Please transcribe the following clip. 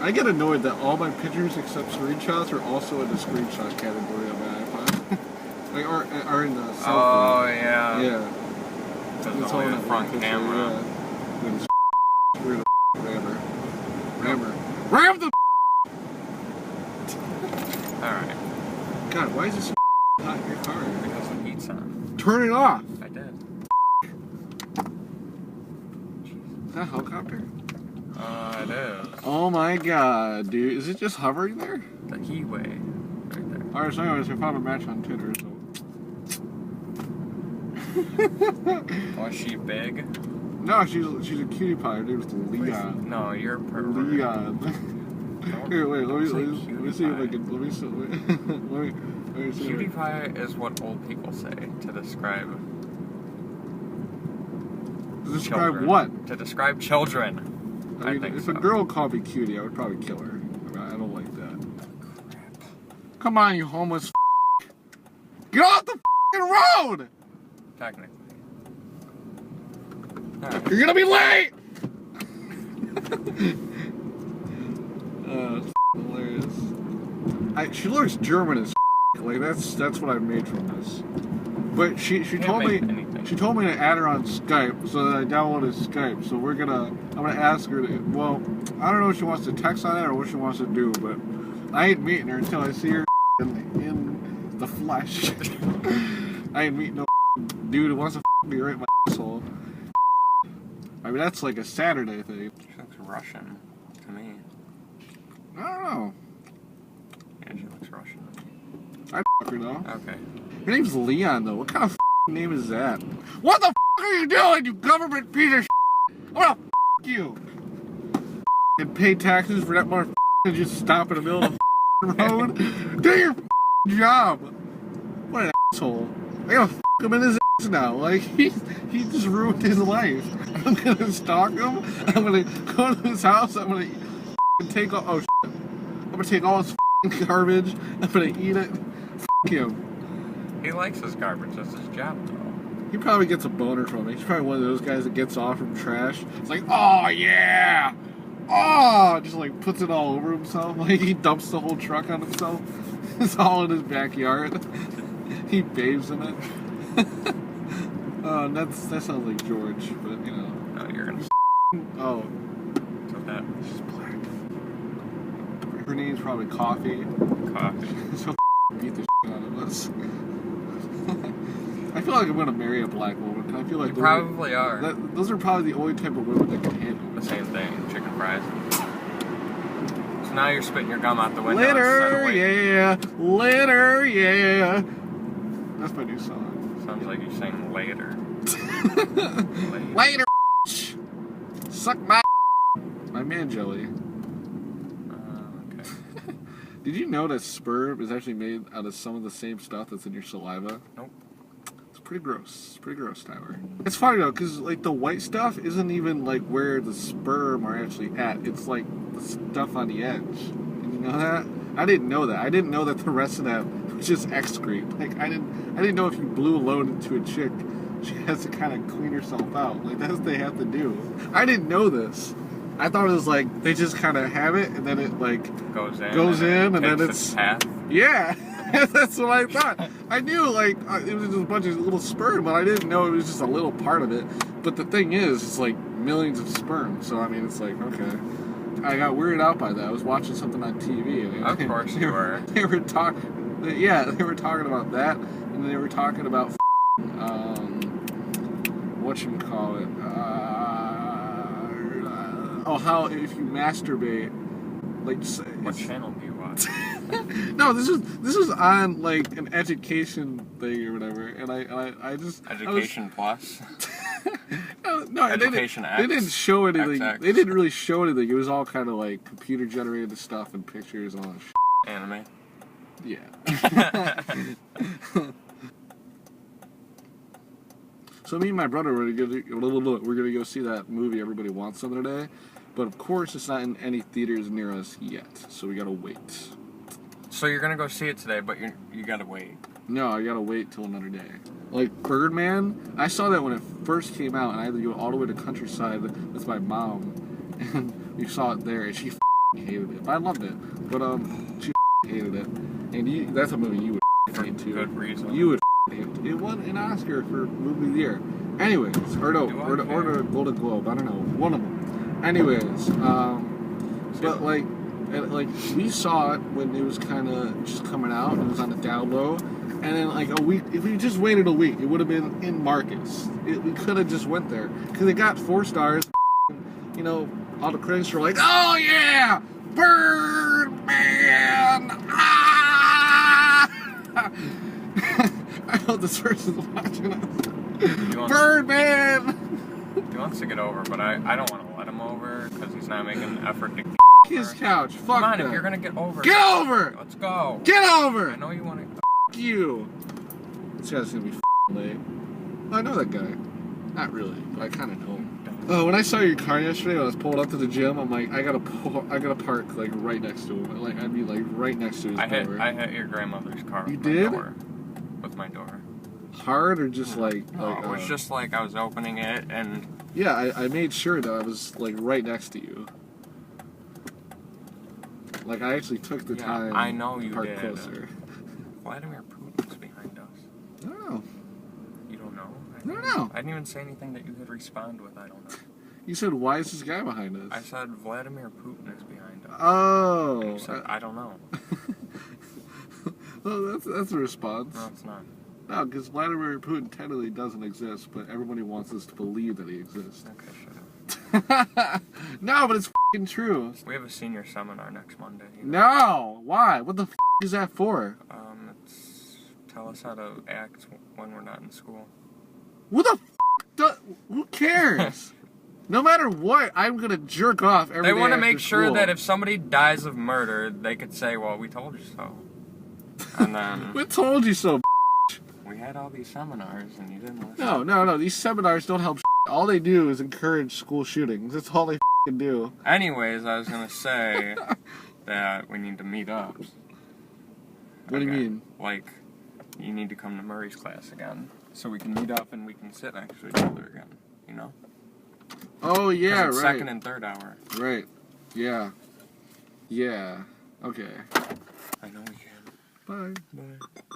I get annoyed that all my pictures except screenshots are also in the screenshot category on my iPod. Like, are in the selfie. Oh, yeah. Yeah. It's only the front camera. Yeah. We're the rammer. Ram the Alright. God, why is this so hot in your car? Because the heat's on. Turn it off! I did. Is that a helicopter? It is. Oh my god, dude. Is it just hovering there? The heatway. Right there. Alright, so anyways, we found a match on Tinder, so... Was she big? No, she's a cutie pie. Her name's Leon. No, you're a pervert. Leon. Here, wait, let me see if I can. Let me see. Cutie pie is what old people say to describe. To describe children. what? To describe children. I mean, if a girl called me cutie, I would probably kill her. I mean, I don't like that. Crap. Come on, you homeless Get off the road! Technically. You're gonna be late! Hilarious. She learns German as like that's what I made from this. But she told me to add her on Skype, so that I downloaded Skype. So I'm gonna ask her to, well, I don't know if she wants to text on it or what she wants to do, but I ain't meeting her until I see her in the flesh. I ain't meeting no dude who wants to be right in my asshole. I mean, that's like a Saturday thing. She looks Russian to me. I don't know. Yeah, she looks Russian to me. I'd her though. Okay. Her name's Leon though. What kind of name is that? What the are you doing, you government piece of shit? I'm gonna you. And pay taxes for that motherfucker to just stop in the middle of the road? Do your job. What an asshole. I gotta him in his ass now. Like, he just ruined his life. I'm gonna stalk him. I'm gonna go to his house. I'm gonna take all, I'm gonna take all his garbage. I'm gonna eat it. Him. He likes his garbage. That's his job, though. He probably gets a boner from it. He's probably one of those guys that gets off from trash. It's like, oh yeah! Oh! Just like puts it all over himself. Like he dumps the whole truck on himself. It's all in his backyard. He bathes in it. That sounds like George, but you know. No, you're gonna. Oh. So that. She's black. Her name's probably Coffee. Coffee. So beat the shit out of us. I feel like I'm gonna marry a black woman. I feel like you probably are. Those are probably the only type of women that can handle the same thing. Chicken fries. So now you're spitting your gum out the window. Later, yeah. Later, yeah. That's my new song. Sounds like you saying later. Later. Suck my man jelly. Okay. Did you know that sperm is actually made out of some of the same stuff that's in your saliva? Nope. It's pretty gross. It's pretty gross, Tyler. It's funny though, because like the white stuff isn't even like where the sperm are actually at. It's like the stuff on the edge. Did you know that? I didn't know that. I didn't know that the rest of that was just excrete. Like I didn't know if you blew a load into a chick, she has to kind of clean herself out. Like that's what they have to do. I didn't know this. I thought it was like they just kind of have it and then it like goes in and then it's path. Yeah. That's what I thought. I knew like it was just a bunch of little sperm, but I didn't know it was just a little part of it. But the thing is, it's like millions of sperm. So I mean, it's like okay. I got weirded out by that. I was watching something on TV. And of course you were. They were talking. Yeah, they were talking about that, and they were talking about whatchamacallit. How if you masturbate, like. What channel do you watch? No, this was on like an education thing or whatever, and I just Education Plus. No, Education they didn't show anything. XX. They didn't really show anything. It was all kind of like computer generated stuff and pictures and all that shit. Anime. Yeah. So me and my brother we're gonna go see that movie Everybody Wants Something today, but of course it's not in any theaters near us yet, so we gotta wait. So you're gonna go see it today, but you gotta wait. No, I gotta wait till another day. Like Birdman, I saw that when it first came out, and I had to go all the way to Countryside with my mom, and we saw it there, and she hated it. I loved it, but she hated it. And that's a movie you would hate too. Good reason. You would hate it. It won an Oscar for movie of the year. Anyways, or the Golden Globe. I don't know, one of them. Anyways, but like we saw it when it was kind of just coming out. It was on the down low, and then like a week. If we just waited a week, it would have been in Marcus. We could have just went there because it got 4 stars. You know, all the critics were like, "Oh yeah, Birdman!" Ah! I hope this person's watching us. Birdman! He wants to get over, but I don't want to let him over because he's not making an effort to get his over. couch. Fuck Come on, that. if you're gonna get over. Get over! Let's go. Get over! I know you want to. F you. This guy's gonna be late. I know that guy. Not really, but I kind of know him. When I saw your car yesterday, when I was pulled up to the gym, I'm like, I gotta park like right next to him. Like I'd be like right next to his door. I hit your grandmother's car. You did? With my door. Hard or just like? No, it was just like I was opening it and. Yeah, I made sure that I was like right next to you. Like I actually took the time. I know you to park did. Closer. Vladimir Putin's behind us. Oh. You don't know? I don't know. I didn't even say anything that you could respond with. I don't know. You said, why is this guy behind us? I said Vladimir Putin is behind us. Oh. And you said, I don't know. Well, that's a response. No, it's not. No, because Vladimir Putin technically doesn't exist, but everybody wants us to believe that he exists. Okay, shut up. No, but it's f***ing true. We have a senior seminar next Monday. No! Why? What the f*** is that for? It's tell us how to act when we're not in school. What the f***? Who cares? No matter what, I'm gonna jerk off every day. They want to make school. sure that if somebody dies of murder, they could say, well, we told you so. And then... We told you so, We had all these seminars and you didn't listen. No. These seminars don't help. All they do is encourage school shootings. That's all they do. Anyways, I was gonna say that we need to meet up. What do you mean? Like, you need to come to Murray's class again, so we can meet up and we can sit next to each other again. You know? Oh yeah, it's right. Second and third hour. Right. Yeah. Yeah. Okay. I know we can. Bye. Bye.